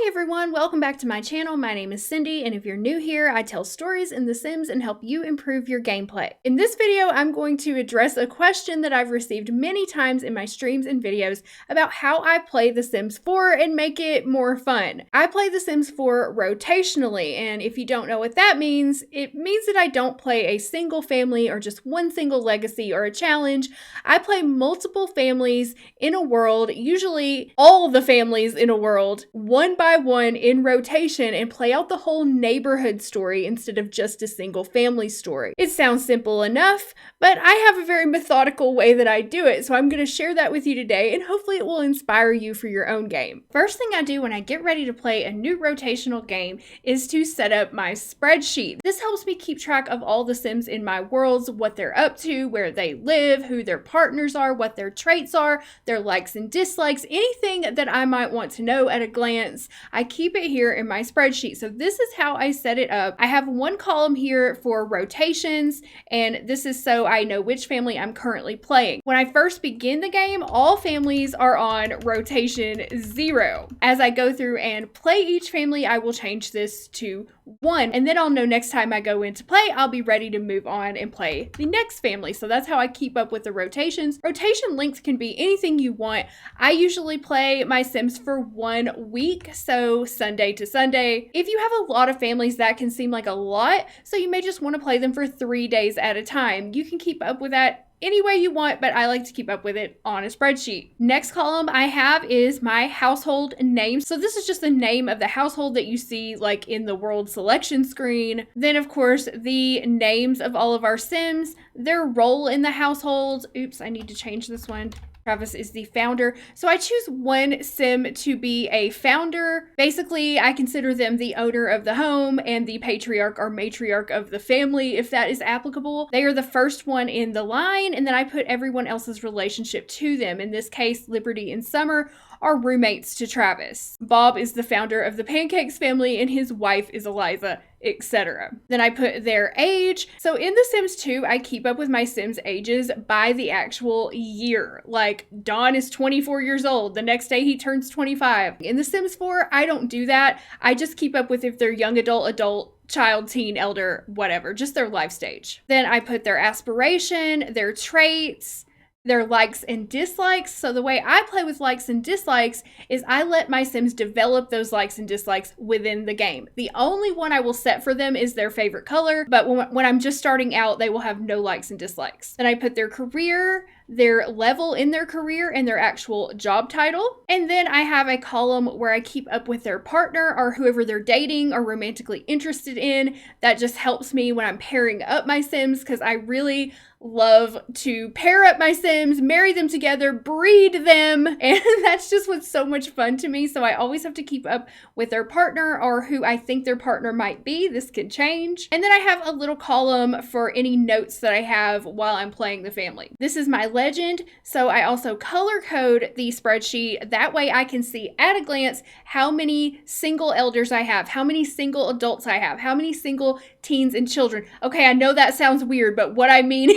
everyone, welcome back to my channel. My name is Cindy, and if you're new here, I tell stories in The Sims and help you improve your gameplay. In this video, I'm going to address a question that I've received many times in my streams and videos about how I play The Sims 4 and make it more fun. I play The Sims 4 rotationally, and if you don't know what that means, it means that I don't play a single family or just one single legacy or a challenge. I play multiple families in a world, usually all the families in a world, one by one in rotation, and play out the whole neighborhood story instead of just a single family story. It sounds simple enough, but I have a very methodical way that I do it, so I'm going to share that with you today, and hopefully it will inspire you for your own game. First thing I do when I get ready to play a new rotational game is to set up my spreadsheet. This helps me keep track of all the Sims in my worlds, what they're up to, where they live, who their partners are, what their traits are, their likes and dislikes, anything that I might want to know at a glance. I keep it here in my spreadsheet. So this is how I set it up. I have one column here for rotations, and this is so I know which family I'm currently playing. When I first begin the game, all families are on rotation 0. As I go through and play each family, I will change this to 1, and then I'll know next time I go into play, I'll be ready to move on and play the next family. So that's how I keep up with the rotations. Rotation length can be anything you want. I usually play my Sims for 1 week, so Sunday to Sunday. If you have a lot of families, that can seem like a lot, so you may just want to play them for 3 days at a time. You can keep up with that any way you want, but I like to keep up with it on a spreadsheet. Next column I have is my household name. So this is just the name of the household that you see like in the world selection screen. Then of course the names of all of our Sims, their role in the household. Oops, I need to change this one. Travis is the founder. So I choose one Sim to be a founder. Basically, I consider them the owner of the home and the patriarch or matriarch of the family, if that is applicable. They are the first one in the line, and then I put everyone else's relationship to them. In this case, Liberty and Summer are roommates to Travis. Bob is the founder of the Pancakes family, and his wife is Eliza, etc. Then I put their age. So in The Sims 2, I keep up with my Sims ages by the actual year. Like Don is 24 years old. The next day he turns 25. In The Sims 4, I don't do that. I just keep up with if they're young adult, child, teen, elder, whatever, just their life stage. Then I put their aspiration, their traits, their likes and dislikes. So the way I play with likes and dislikes is I let my Sims develop those likes and dislikes within the game. The only one I will set for them is their favorite color, but when I'm just starting out, they will have no likes and dislikes. Then I put their career, their level in their career, and their actual job title. And then I have a column where I keep up with their partner or whoever they're dating or romantically interested in. That just helps me when I'm pairing up my Sims, because I really love to pair up my Sims, marry them together, breed them, and that's just what's so much fun to me. So I always have to keep up with their partner or who I think their partner might be. This can change. And then I have a little column for any notes that I have while I'm playing the family. This is my legend, so I also color code the spreadsheet. That way I can see at a glance how many single elders I have, how many single adults I have, how many single teens and children. Okay, I know that sounds weird, but what I mean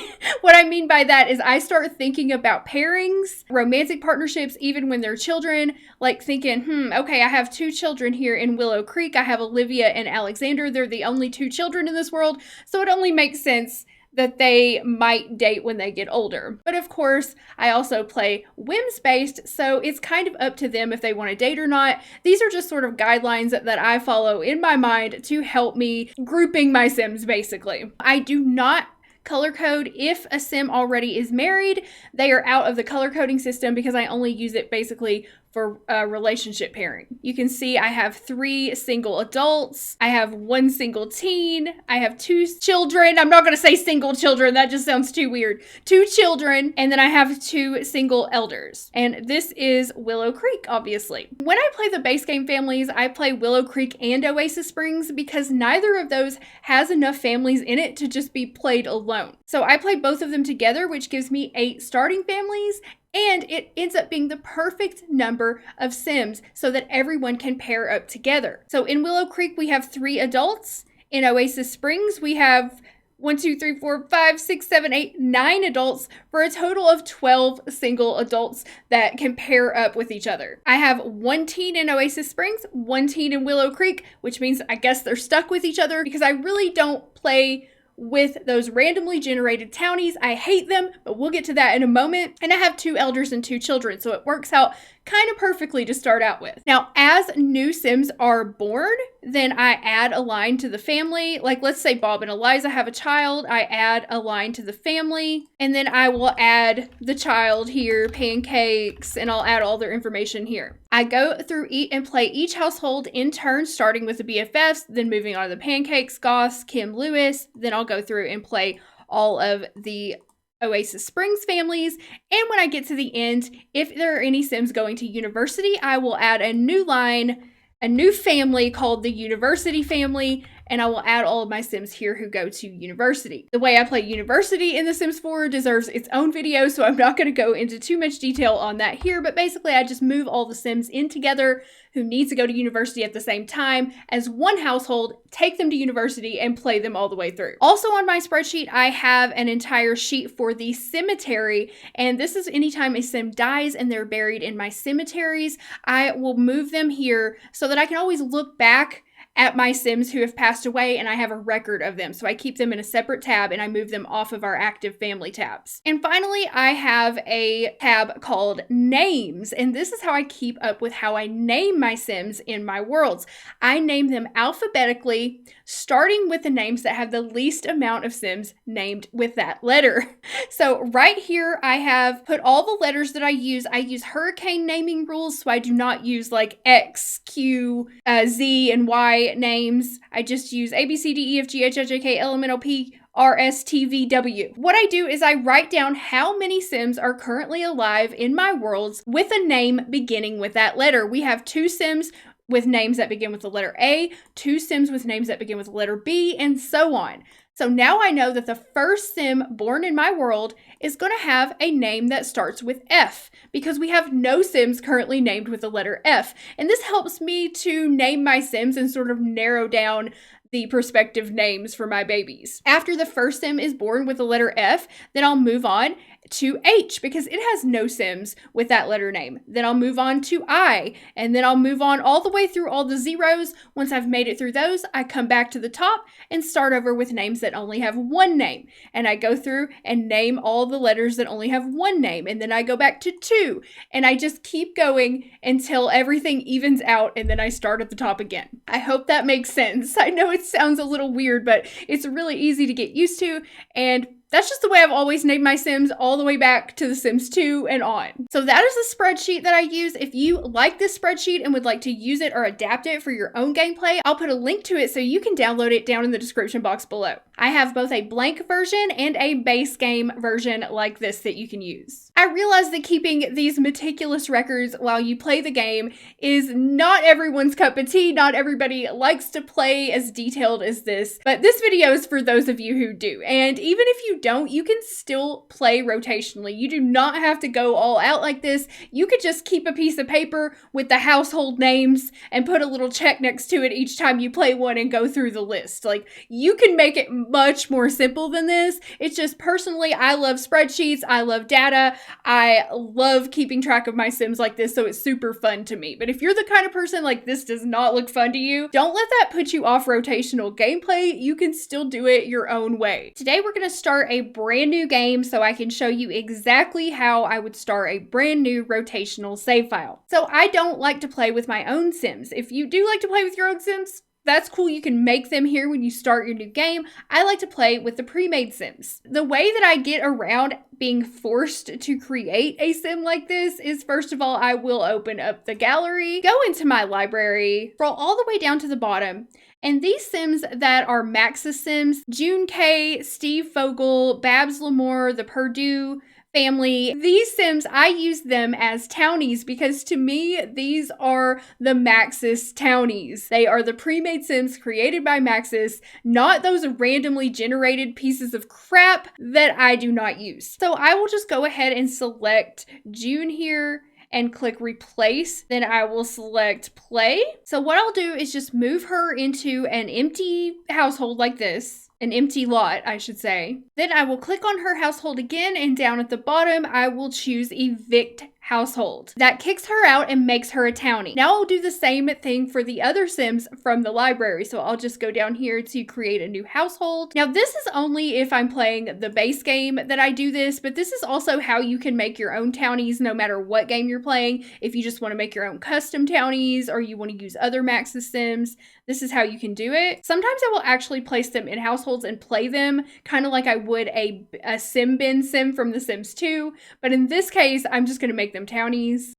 by that is I start thinking about pairings, romantic partnerships, even when they're children, like thinking, okay, I have 2 children here in Willow Creek. I have Olivia and Alexander. They're the only 2 children in this world, so it only makes sense that they might date when they get older. But of course, I also play whims-based, so it's kind of up to them if they want to date or not. These are just sort of guidelines that I follow in my mind to help me grouping my Sims, basically. I do not color code if a Sim already is married. They are out of the color coding system because I only use it basically for relationship pairing. You can see I have 3 single adults. I have 1 single teen. I have 2 children. I'm not going to say single children. That just sounds too weird. 2 children. And then I have 2 single elders. And this is Willow Creek, obviously. When I play the base game families, I play Willow Creek and Oasis Springs because neither of those has enough families in it to just be played alone. So I play both of them together, which gives me 8 starting families, and it ends up being the perfect number of Sims so that everyone can pair up together. So in Willow Creek, we have 3 adults. In Oasis Springs, we have 1, 2, 3, 4, 5, 6, 7, 8, 9 adults for a total of 12 single adults that can pair up with each other. I have 1 teen in Oasis Springs, 1 teen in Willow Creek, which means I guess they're stuck with each other because I really don't play with those randomly generated townies. I hate them, but we'll get to that in a moment. And I have 2 elders and 2 children, so it works out kind of perfectly to start out with. Now, as new Sims are born, then I add a line to the family. Like, let's say Bob and Eliza have a child, I add a line to the family, and then I will add the child here, pancakes, and I'll add all their information here. I go through and play each household in turn, starting with the BFFs, then moving on to the pancakes, Goss, Kim, Lewis, then I'll go through and play all of the Oasis Springs families, and when I get to the end, if there are any Sims going to university, I will add a new line, a new family called the University family, and I will add all of my Sims here who go to university. The way I play university in The Sims 4 deserves its own video, so I'm not going to go into too much detail on that here, but basically I just move all the Sims in together who needs to go to university at the same time as one household, take them to university, and play them all the way through. Also on my spreadsheet, I have an entire sheet for the cemetery, and this is anytime a Sim dies and they're buried in my cemeteries, I will move them here so that I can always look back at my Sims who have passed away and I have a record of them. So I keep them in a separate tab and I move them off of our active family tabs. And finally, I have a tab called names. And this is how I keep up with how I name my Sims in my worlds. I name them alphabetically, starting with the names that have the least amount of Sims named with that letter. So right here, I have put all the letters that I use. I use hurricane naming rules, so I do not use like X, Q, Z, and Y names. I just use A, B, C, D, E, F, G, H, I, J, K, L, M, N, O, P, R, S, T, V, W. What I do is I write down how many Sims are currently alive in my worlds with a name beginning with that letter. We have 2 Sims with names that begin with the letter A, 2 Sims with names that begin with the letter B, and so on. So now I know that the first Sim born in my world is going to have a name that starts with F because we have no Sims currently named with the letter F. And this helps me to name my Sims and sort of narrow down the prospective names for my babies. After the first Sim is born with the letter F, then I'll move on to H because it has no Sims with that letter name. Then I'll move on to I, and then I'll move on all the way through all the zeros. Once I've made it through those, I come back to the top and start over with names that only have one name. And I go through and name all the letters that only have one name. And then I go back to 2, and I just keep going until everything evens out, and then I start at the top again. I hope that makes sense. I know it sounds a little weird, but it's really easy to get used to, and that's just the way I've always named my Sims all the way back to The Sims 2 and on. So that is the spreadsheet that I use. If you like this spreadsheet and would like to use it or adapt it for your own gameplay, I'll put a link to it so you can download it down in the description box below. I have both a blank version and a base game version like this that you can use. I realize that keeping these meticulous records while you play the game is not everyone's cup of tea. Not everybody likes to play as detailed as this, but this video is for those of you who do. And even if you don't, you can still play rotationally. You do not have to go all out like this. You could just keep a piece of paper with the household names and put a little check next to it each time you play one and go through the list. Like, you can make it much more simple than this. It's just personally, I love spreadsheets. I love data. I love keeping track of my Sims like this, so it's super fun to me. But if you're the kind of person like this does not look fun to you, don't let that put you off rotational gameplay. You can still do it your own way. Today, we're going to start a brand new game so I can show you exactly how I would start a brand new rotational save file. So I don't like to play with my own Sims. If you do like to play with your own Sims, that's cool. You can make them here when you start your new game. I like to play with the pre-made Sims. The way that I get around being forced to create a Sim like this is, first of all, I will open up the gallery, go into my library, scroll all the way down to the bottom, and these Sims that are Max's Sims, June K, Steve Fogel, Babs Lamore, the Purdue family, these Sims, I use them as Townies because to me, these are the Maxis Townies. They are the pre-made Sims created by Maxis, not those randomly generated pieces of crap that I do not use. So I will just go ahead and select June here, and click replace. Then I will select play. So what I'll do is just move her into an empty household like this. An empty lot, I should say. Then I will click on her household again, and down at the bottom, I will choose evict household. That kicks her out and makes her a townie. Now I'll do the same thing for the other Sims from the library. So I'll just go down here to create a new household. Now this is only if I'm playing the base game that I do this, but this is also how you can make your own townies no matter what game you're playing. If you just want to make your own custom townies or you want to use other Max's Sims, this is how you can do it. Sometimes I will actually place them in households and play them kind of like I would a sim bin sim from The Sims 2. But in this case, I'm just going to make them townies.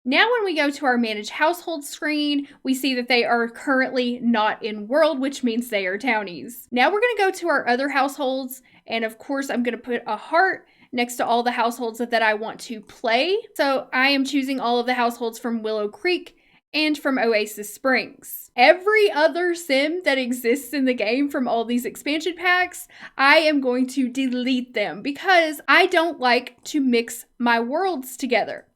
Now when we go to our manage household screen, we see that they are currently not in world, which means they are townies. Now we're going to go to our other households, and of course I'm going to put a heart next to all the households that I want to play. So I am choosing all of the households from Willow Creek and from Oasis Springs. Every other sim that exists in the game from all these expansion packs, I am going to delete them because I don't like to mix my worlds together.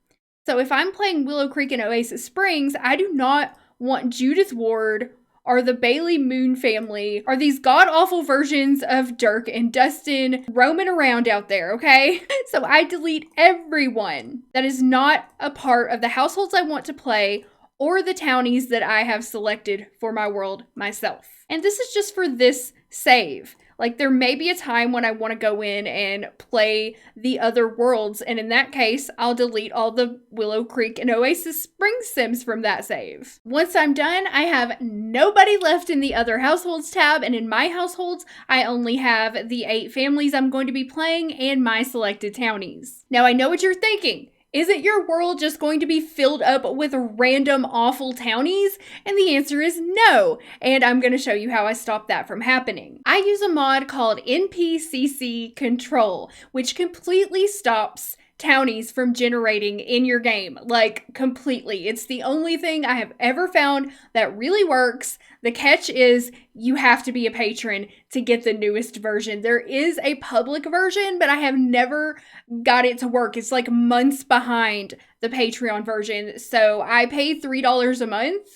So if I'm playing Willow Creek and Oasis Springs, I do not want Judith Ward or the Bailey Moon family or these god-awful versions of Dirk and Dustin roaming around out there, okay? So I delete everyone that is not a part of the households I want to play or the townies that I have selected for my world myself. And this is just for this save. Like, there may be a time when I want to go in and play the other worlds, and in that case, I'll delete all the Willow Creek and Oasis Springs Sims from that save. Once I'm done, I have nobody left in the other households tab, and in my households, I only have the 8 families I'm going to be playing and my selected townies. Now, I know what you're thinking. Isn't your world just going to be filled up with random awful townies? And the answer is no. And I'm going to show you how I stop that from happening. I use a mod called NPCC Control, which completely stops townies from generating in your game, like completely. It's the only thing I have ever found that really works. The catch is you have to be a patron to get the newest version. There is a public version, but I have never got it to work. It's like months behind the Patreon version. So I pay $3 a month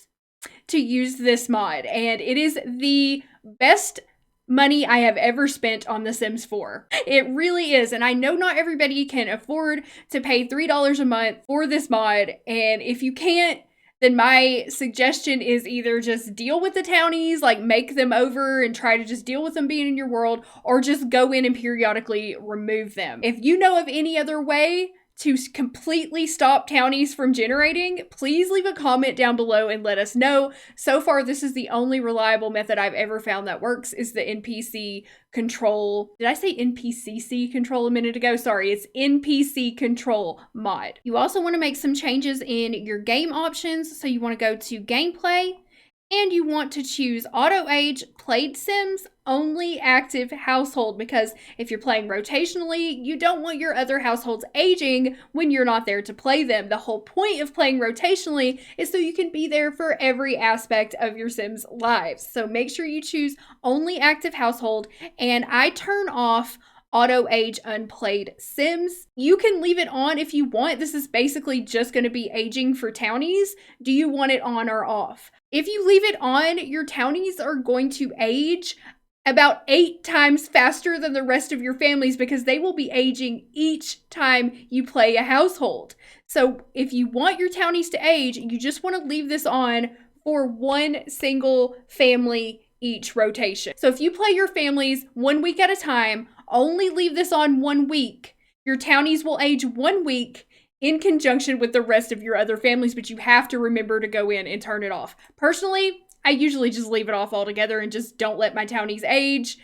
to use this mod, and it is the best money I have ever spent on The Sims 4. It really is, and I know not everybody can afford to pay $3 a month for this mod, and if you can't, then my suggestion is either just deal with the townies, like make them over and try to just deal with them being in your world, or just go in and periodically remove them. If you know of any other way to completely stop townies from generating, please leave a comment down below and let us know. So far, this is the only reliable method I've ever found that works, is the NPC control. Did I say NPCC control a minute ago? Sorry, it's NPC control mod. You also want to make some changes in your game options. So you want to go to gameplay, and you want to choose auto age played Sims only active household, because if you're playing rotationally, you don't want your other households aging when you're not there to play them. The whole point of playing rotationally is so you can be there for every aspect of your Sims' lives. So make sure you choose only active household, and I turn off auto age unplayed Sims. You can leave it on if you want. This is basically just going to be aging for townies. Do you want it on or off? If you leave it on, your townies are going to age about 8 times faster than the rest of your families, because they will be aging each time you play a household. So if you want your townies to age, you just want to leave this on for one single family each rotation. So if you play your families 1 week at a time, only leave this on 1 week. Your townies will age 1 week in conjunction with the rest of your other families, but you have to remember to go in and turn it off. Personally, I usually just leave it off altogether and just don't let my townies age,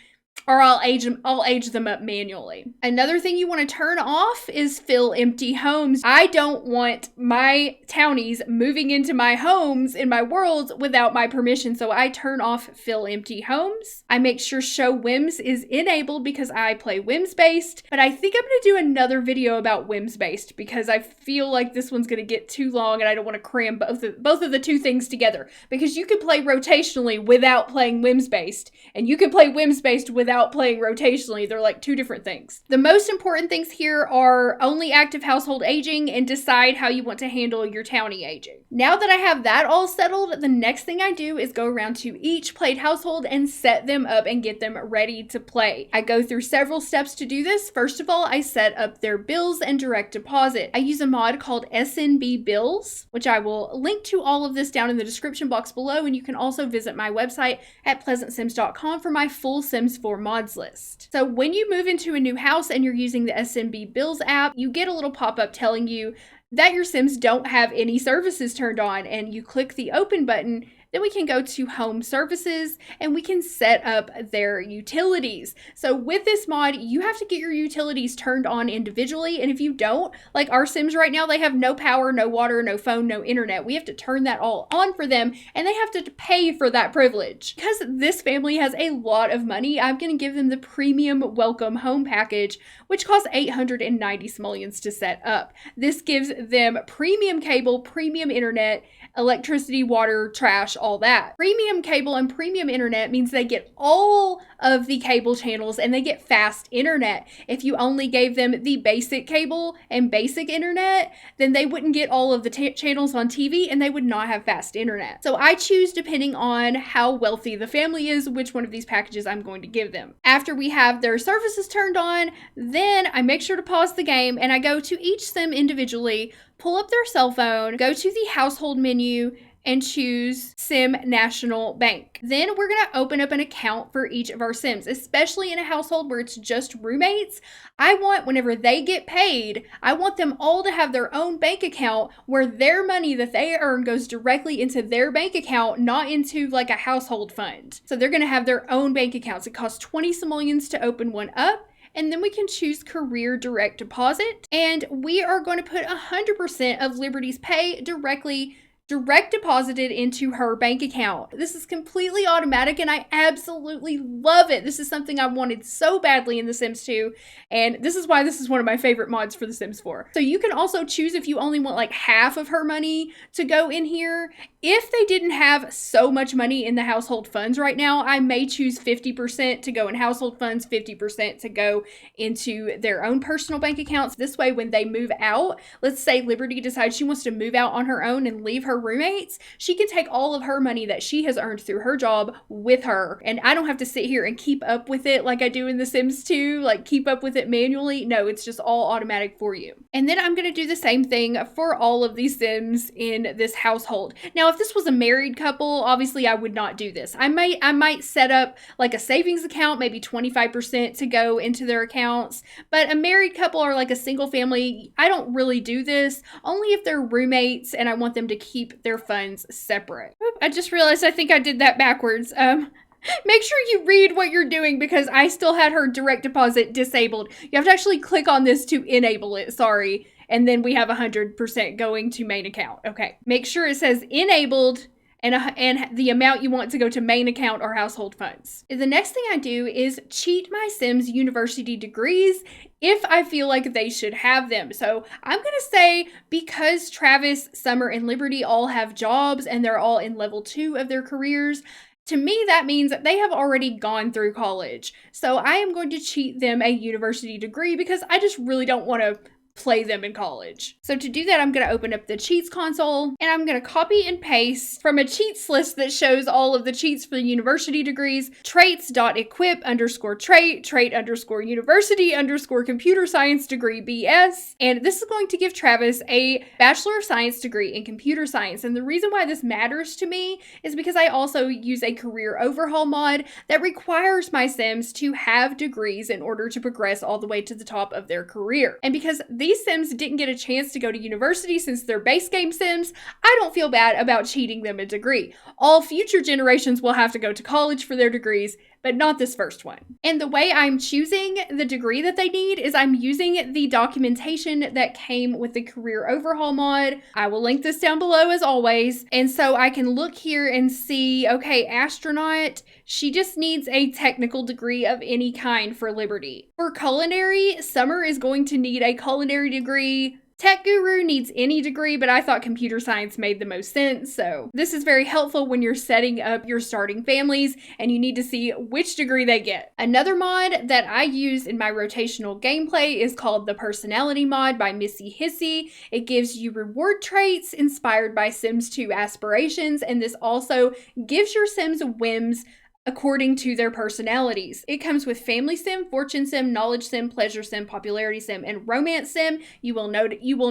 or I'll age them up manually. Another thing you want to turn off is fill empty homes. I don't want my townies moving into my homes in my worlds without my permission, so I turn off fill empty homes. I make sure show whims is enabled because I play whims based, but I think I'm going to do another video about whims based because I feel like this one's going to get too long and I don't want to cram both of the two things together, because you can play rotationally without playing whims based, and you can play whims based without without playing rotationally. They're like two different things. The most important things here are only active household aging and decide how you want to handle your townie aging. Now that I have that all settled, the next thing I do is go around to each played household and set them up and get them ready to play. I go through several steps to do this. First of all, I set up their bills and direct deposit. I use a mod called SNB Bills, which I will link to all of this down in the description box below, and you can also visit my website at PleasantSims.com for my full Sims 4 mods list. So when you move into a new house and you're using the SNB Bills app, you get a little pop-up telling you that your Sims don't have any services turned on, and you click the open button. Then we can go to home services and we can set up their utilities. So with this mod, you have to get your utilities turned on individually. And if you don't, like our Sims right now, they have no power, no water, no phone, no internet. We have to turn that all on for them, and they have to pay for that privilege. Because this family has a lot of money, I'm going to give them the premium welcome home package, which costs 890 simoleons to set up. This gives them premium cable, premium internet, electricity, water, trash, all that. Premium cable and premium internet means they get all of the cable channels and they get fast internet. If you only gave them the basic cable and basic internet, then they wouldn't get all of the channels on TV and they would not have fast internet. So I choose, depending on how wealthy the family is, which one of these packages I'm going to give them. After we have their services turned on, then I make sure to pause the game and I go to each Sim individually, pull up their cell phone, go to the household menu, and choose Sim National Bank. Then we're gonna open up an account for each of our Sims, especially in a household where it's just roommates. I want, whenever they get paid, I want them all to have their own bank account where their money that they earn goes directly into their bank account, not into like a household fund. So they're gonna have their own bank accounts. It costs 20 simoleons to open one up. And then we can choose career direct deposit. And we are going to put 100% of Liberty's pay direct deposited into her bank account. This is completely automatic and I absolutely love it. This is something I wanted so badly in The Sims 2, and this is why this is one of my favorite mods for The Sims 4. So you can also choose if you only want like half of her money to go in here. If they didn't have so much money in the household funds right now, I may choose 50% to go in household funds, 50% to go into their own personal bank accounts. This way, when they move out, let's say Liberty decides she wants to move out on her own and leave her roommates, she can take all of her money that she has earned through her job with her. And I don't have to sit here and keep up with it like I do in The Sims 2, like keep up with it manually. No, it's just all automatic for you. And then I'm going to do the same thing for all of these Sims in this household. Now, if this was a married couple, obviously I would not do this. I might set up like a savings account, maybe 25% to go into their accounts. But a married couple or like a single family, I don't really do this, only if they're roommates and I want them to keep their funds separate. Oop, I just realized I think I did that backwards. Make sure you read what you're doing because I still had her direct deposit disabled. You have to actually click on this to enable it, sorry. And then we have 100% going to main account. Okay, make sure it says enabled and the amount you want to go to main account or household funds. The next thing I do is cheat my Sims university degrees if I feel like they should have them. So I'm gonna say, because Travis, Summer, and Liberty all have jobs and they're all in level 2 of their careers, to me, that means that they have already gone through college. So I am going to cheat them a university degree because I just really don't want to play them in college. So to do that, I'm going to open up the cheats console and I'm going to copy and paste from a cheats list that shows all of the cheats for the university degrees, traits.equip _ trait, trait _ university _ computer science degree BS. And this is going to give Travis a Bachelor of Science degree in computer science. And the reason why this matters to me is because I also use a career overhaul mod that requires my Sims to have degrees in order to progress all the way to the top of their career. And because these Sims didn't get a chance to go to university since they're base game Sims, I don't feel bad about cheating them a degree. All future generations will have to go to college for their degrees, but not this first one. And the way I'm choosing the degree that they need is I'm using the documentation that came with the career overhaul mod. I will link this down below as always. And so I can look here and see, okay, astronaut, she just needs a technical degree of any kind for Liberty. For culinary, Summer is going to need a culinary degree. tech guru needs any degree, but I thought computer science made the most sense. So this is very helpful when you're setting up your starting families and you need to see which degree they get. Another mod that I use in my rotational gameplay is called the Personality mod by Missy Hissy. It gives you reward traits inspired by Sims 2 Aspirations, and this also gives your Sims whims according to their personalities. It comes with Family Sim, Fortune Sim, Knowledge Sim, Pleasure Sim, Popularity Sim, and Romance Sim. You will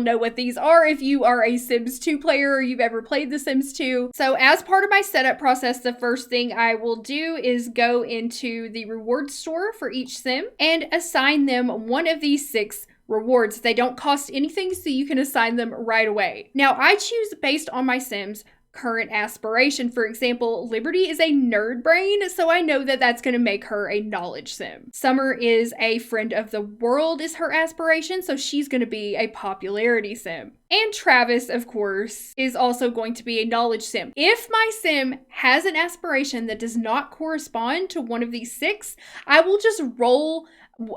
know what these are if you are a Sims 2 player or you've ever played The Sims 2. So as part of my setup process, the first thing I will do is go into the reward store for each Sim and assign them one of these 6 rewards. They don't cost anything, so you can assign them right away. Now, I choose based on my Sims' current aspiration. For example, Liberty is a nerd brain, so I know that that's going to make her a knowledge sim. Summer is a friend of the world is her aspiration, so she's going to be a popularity sim. And Travis, of course, is also going to be a knowledge sim. If my sim has an aspiration that does not correspond to one of these 6, I will just roll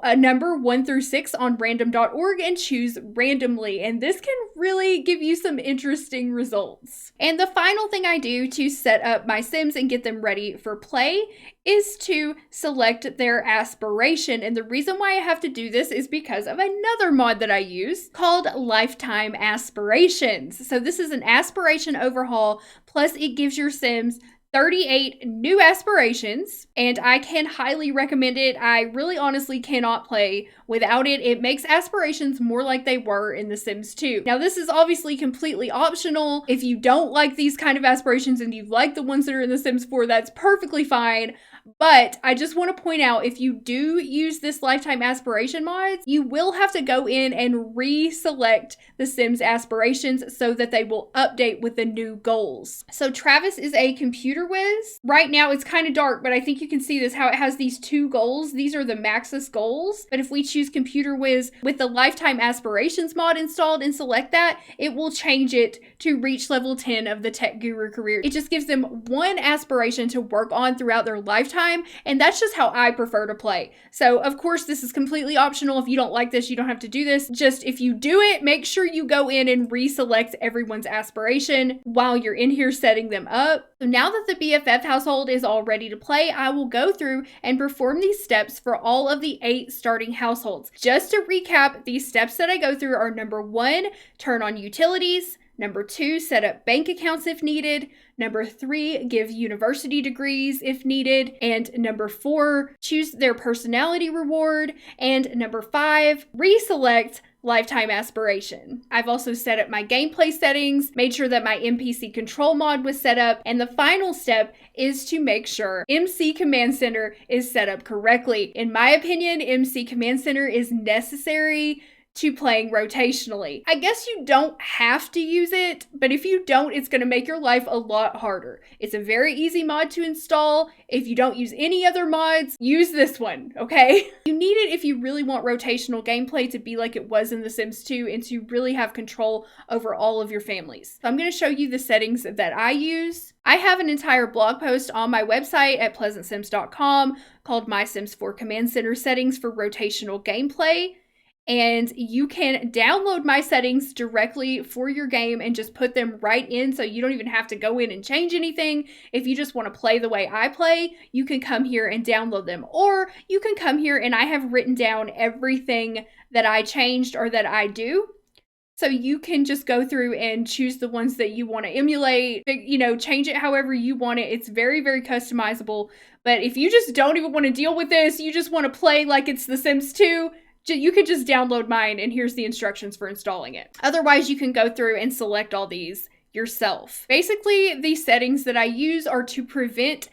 a number 1 through 6 on random.org and choose randomly, and this can really give you some interesting results. And the final thing I do to set up my Sims and get them ready for play is to select their aspiration. And the reason why I have to do this is because of another mod that I use called Lifetime Aspirations. So this is an aspiration overhaul, plus it gives your Sims 38 new aspirations, and I can highly recommend it. I really honestly cannot play without it. It makes aspirations more like they were in The Sims 2. Now, this is obviously completely optional. If you don't like these kind of aspirations and you like the ones that are in The Sims 4, that's perfectly fine. But I just want to point out, if you do use this lifetime aspiration mods, you will have to go in and reselect the Sims aspirations so that they will update with the new goals. So Travis is a computer whiz. Right now it's kind of dark, but I think you can see this, how it has these 2 goals. These are the Maxis goals. But if we choose computer whiz with the lifetime aspirations mod installed and select that, it will change it to reach level 10 of the tech guru career. It just gives them 1 aspiration to work on throughout their lifetime. And that's just how I prefer to play. So of course this is completely optional. If you don't like this, you don't have to do this. Just if you do it, make sure you go in and reselect everyone's aspiration while you're in here setting them up. So now that the BFF household is all ready to play, I will go through and perform these steps for all of the 8 starting households. Just to recap, these steps that I go through are: number 1, turn on utilities; number 2, set up bank accounts if needed; number 3, give university degrees if needed; and number 4, choose their personality reward; and number 5, reselect lifetime aspiration. I've also set up my gameplay settings, made sure that my NPC control mod was set up, and the final step is to make sure MC Command Center is set up correctly. In my opinion, MC Command Center is necessary to playing rotationally. I guess you don't have to use it, but if you don't, it's going to make your life a lot harder. It's a very easy mod to install. If you don't use any other mods, use this one, okay? You need it if you really want rotational gameplay to be like it was in The Sims 2 and to really have control over all of your families. So I'm going to show you the settings that I use. I have an entire blog post on my website at PleasantSims.com called My Sims 4 Command Center Settings for Rotational Gameplay. And you can download my settings directly for your game and just put them right in, so you don't even have to go in and change anything. If you just want to play the way I play, you can come here and download them. Or you can come here and I have written down everything that I changed or that I do. So you can just go through and choose the ones that you want to emulate, you know, change it however you want it. It's very, very customizable. But if you just don't even want to deal with this, you just want to play like it's The Sims 2, you can just download mine and here's the instructions for installing it. Otherwise, you can go through and select all these yourself. Basically, the settings that I use are to prevent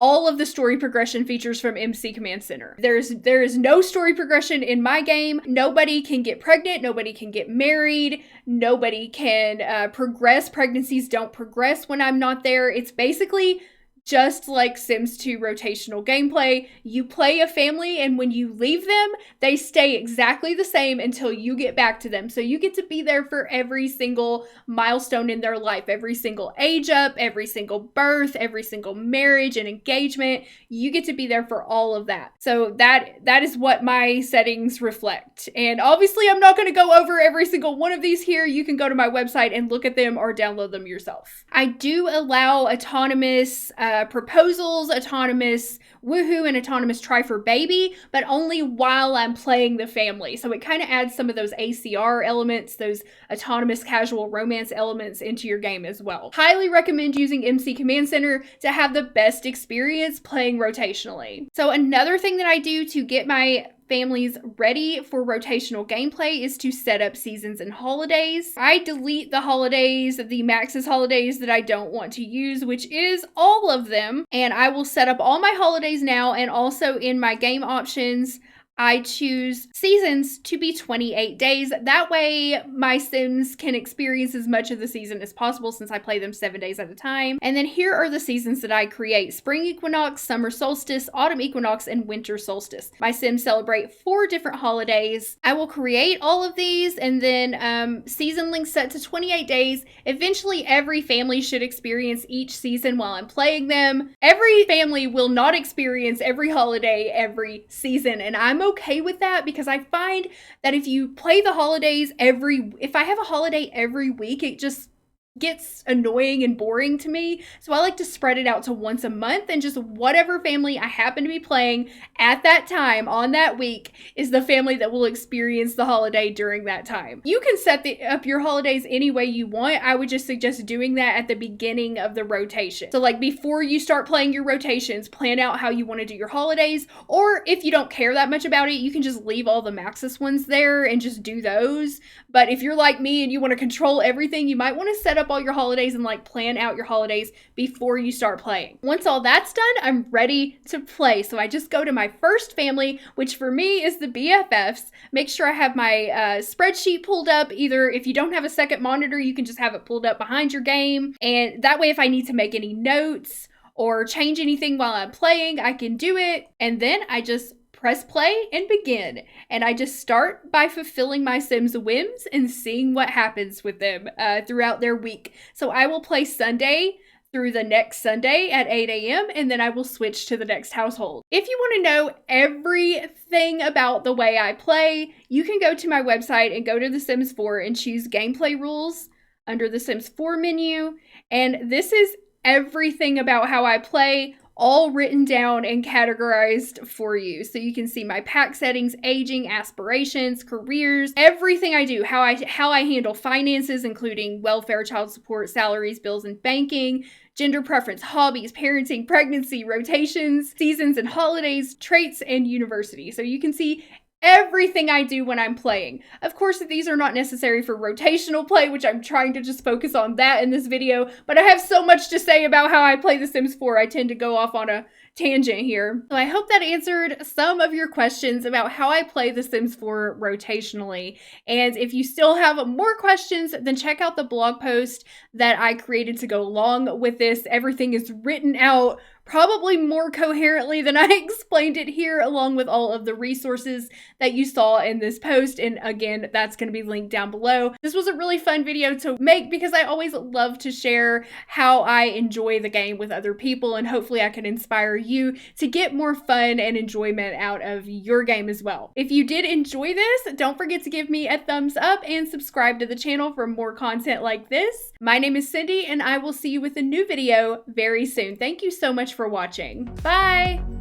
all of the story progression features from MC Command Center. There is no story progression in my game. Nobody can get pregnant. Nobody can get married. Nobody can progress. Pregnancies don't progress when I'm not there. It's basically just like Sims 2 rotational gameplay. You play a family, and when you leave them, they stay exactly the same until you get back to them. So you get to be there for every single milestone in their life, every single age up, every single birth, every single marriage and engagement. You get to be there for all of that. So that is what my settings reflect. And obviously, I'm not going to go over every single one of these here. You can go to my website and look at them or download them yourself. I do allow autonomous proposals, autonomous woohoo, and autonomous try for baby, but only while I'm playing the family. So it kind of adds some of those ACR elements, those autonomous casual romance elements into your game as well. Highly recommend using MC Command Center to have the best experience playing rotationally. So another thing that I do to get my families ready for rotational gameplay is to set up seasons and holidays. I delete the holidays, the Max's holidays that I don't want to use, which is all of them. And I will set up all my holidays now, and also in my game options, I choose seasons to be 28 days. That way my Sims can experience as much of the season as possible since I play them 7 days at a time. And then here are the seasons that I create: spring equinox, summer solstice, autumn equinox, and winter solstice. My Sims celebrate 4 different holidays. I will create all of these, and then season length set to 28 days. Eventually every family should experience each season while I'm playing them. Every family will not experience every holiday every season, and I'm okay with that, because I find that if you play the holidays if I have a holiday every week, it just gets annoying and boring to me. So I like to spread it out to once a month, and just whatever family I happen to be playing at that time on that week is the family that will experience the holiday during that time. You can set up your holidays any way you want. I would just suggest doing that at the beginning of the rotation. So like before you start playing your rotations, plan out how you want to do your holidays, or if you don't care that much about it, you can just leave all the Maxis ones there and just do those. But if you're like me and you want to control everything, you might want to set up all your holidays and like plan out your holidays before you start playing. Once all that's done, I'm ready to play. So I just go to my first family, which for me is the BFFs. Make sure I have my spreadsheet pulled up. Either if you don't have a second monitor, you can just have it pulled up behind your game. And that way, if I need to make any notes or change anything while I'm playing, I can do it. And then I just press play and begin. And I just start by fulfilling my Sims' whims and seeing what happens with them throughout their week. So I will play Sunday through the next Sunday at 8 a.m. and then I will switch to the next household. If you want to know everything about the way I play, you can go to my website and go to The Sims 4 and choose Gameplay Rules under the Sims 4 menu. And this is everything about how I play, all written down and categorized for you. So you can see my pack settings, aging, aspirations, careers, everything I do, how I handle finances, including welfare, child support, salaries, bills, and banking, gender preference, hobbies, parenting, pregnancy, rotations, seasons and holidays, traits, and university. So you can see everything I do when I'm playing. Of course, these are not necessary for rotational play, which I'm trying to just focus on that in this video, but I have so much to say about how I play The Sims 4. I tend to go off on a tangent here. So I hope that answered some of your questions about how I play The Sims 4 rotationally. And if you still have more questions, then check out the blog post that I created to go along with this. Everything is written out probably more coherently than I explained it here, along with all of the resources that you saw in this post. And again, that's going to be linked down below. This was a really fun video to make because I always love to share how I enjoy the game with other people, and hopefully I can inspire you to get more fun and enjoyment out of your game as well. If you did enjoy this, don't forget to give me a thumbs up and subscribe to the channel for more content like this. My name is Cindy, and I will see you with a new video very soon. Thank you so much for watching. Bye!